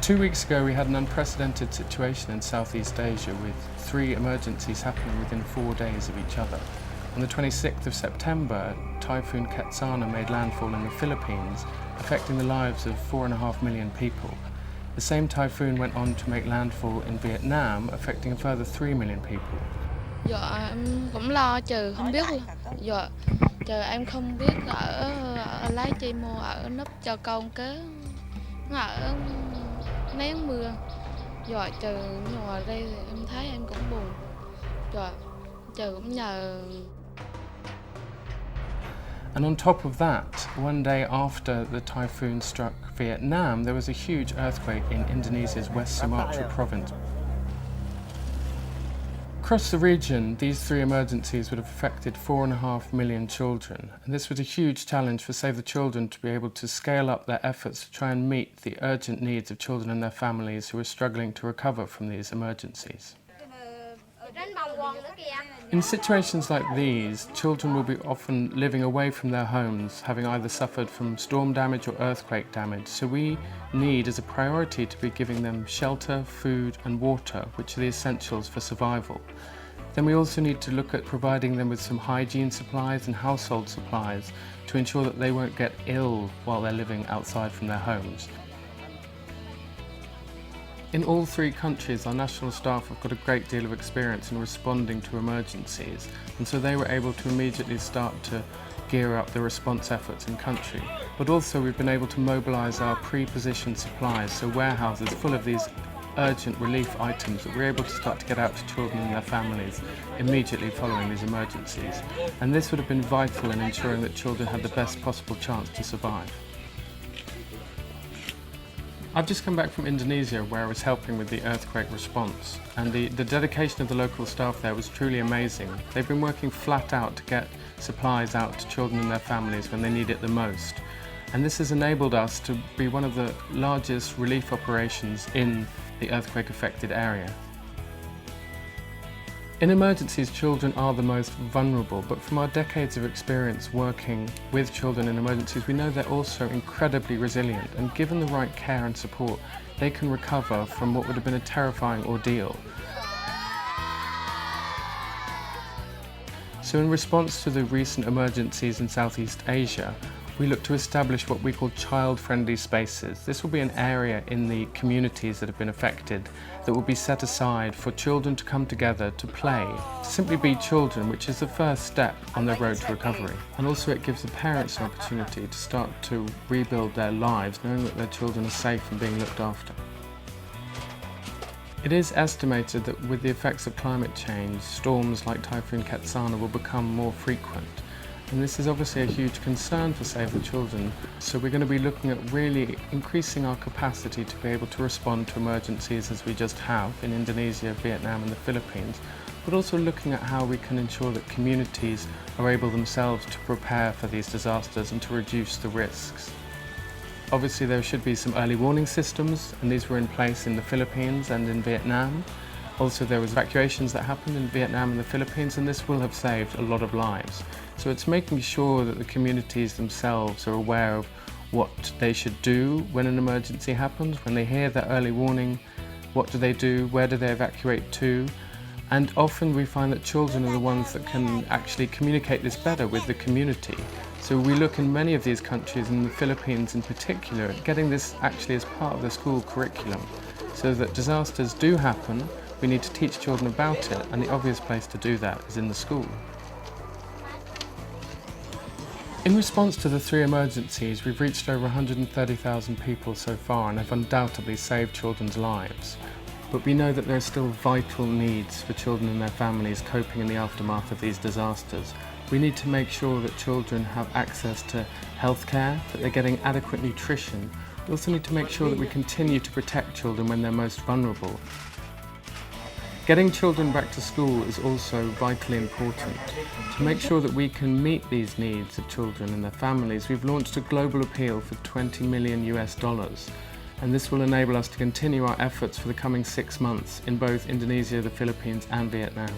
2 weeks ago we had an unprecedented situation in Southeast Asia with 3 emergencies happening within 4 days of each other. On the 26th of September, Typhoon Ketsana made landfall in the Philippines, affecting the lives of 4.5 million people. The same typhoon went on to make landfall in Vietnam, affecting a further 3 million people. Dạ em cũng lo trừ không biết luôn. Dạ trừ em không biết ở Lái Chi Mô ở núp cho con kế ở nén mưa. Dạ trừ nhưng mà đây thì em thấy em cũng buồn. Dạ trừ cũng nhờ. And on top of that, one day after the typhoon struck Vietnam, there was a huge earthquake in Indonesia's West Sumatra province. Across the region, these 3 emergencies would have affected 4.5 million children, and this was a huge challenge for Save the Children to be able to scale up their efforts to try and meet the urgent needs of children and their families who are struggling to recover from these emergencies. In situations like these, children will be often living away from their homes, having either suffered from storm damage or earthquake damage, so we need as a priority to be giving them shelter, food and water, which are the essentials for survival. Then we also need to look at providing them with some hygiene supplies and household supplies to ensure that they won't get ill while they're living outside from their homes. In all 3 countries, our national staff have got a great deal of experience in responding to emergencies, and so they were able to immediately start to gear up the response efforts in country. But also we've been able to mobilise our pre-positioned supplies, so warehouses full of these urgent relief items that we're able to start to get out to children and their families immediately following these emergencies. And this would have been vital in ensuring that children had the best possible chance to survive. I've just come back from Indonesia, where I was helping with the earthquake response, and the dedication of the local staff there was truly amazing. They've been working flat out to get supplies out to children and their families when they need it the most, and this has enabled us to be one of the largest relief operations in the earthquake affected area. In emergencies, children are the most vulnerable, but from our decades of experience working with children in emergencies, we know they're also incredibly resilient, and given the right care and support, they can recover from what would have been a terrifying ordeal. So in response to the recent emergencies in Southeast Asia, we look to establish what we call child-friendly spaces. This will be an area in the communities that have been affected that will be set aside for children to come together to play, to simply be children, which is the first step on their road to recovery. And also it gives the parents an opportunity to start to rebuild their lives, knowing that their children are safe and being looked after. It is estimated that with the effects of climate change, storms like Typhoon Ketsana will become more frequent. And this is obviously a huge concern for Save the Children, so we're going to be looking at really increasing our capacity to be able to respond to emergencies as we just have in Indonesia, Vietnam and the Philippines, but also looking at how we can ensure that communities are able themselves to prepare for these disasters and to reduce the risks. Obviously there should be some early warning systems, and these were in place in the Philippines and in Vietnam. Also there was evacuations that happened in Vietnam and the Philippines, and this will have saved a lot of lives. So it's making sure that the communities themselves are aware of what they should do when an emergency happens. When they hear that early warning, what do they do, where do they evacuate to? And often we find that children are the ones that can actually communicate this better with the community. So we look in many of these countries, in the Philippines in particular, at getting this actually as part of the school curriculum, so that disasters do happen. We need to teach children about it, and the obvious place to do that is in the school. In response to the 3 emergencies, we've reached over 130,000 people so far and have undoubtedly saved children's lives. But we know that there are still vital needs for children and their families coping in the aftermath of these disasters. We need to make sure that children have access to healthcare, that they're getting adequate nutrition. We also need to make sure that we continue to protect children when they're most vulnerable. Getting children back to school is also vitally important. To make sure that we can meet these needs of children and their families, we've launched a global appeal for $20 million, and this will enable us to continue our efforts for the coming 6 months in both Indonesia, the Philippines and Vietnam.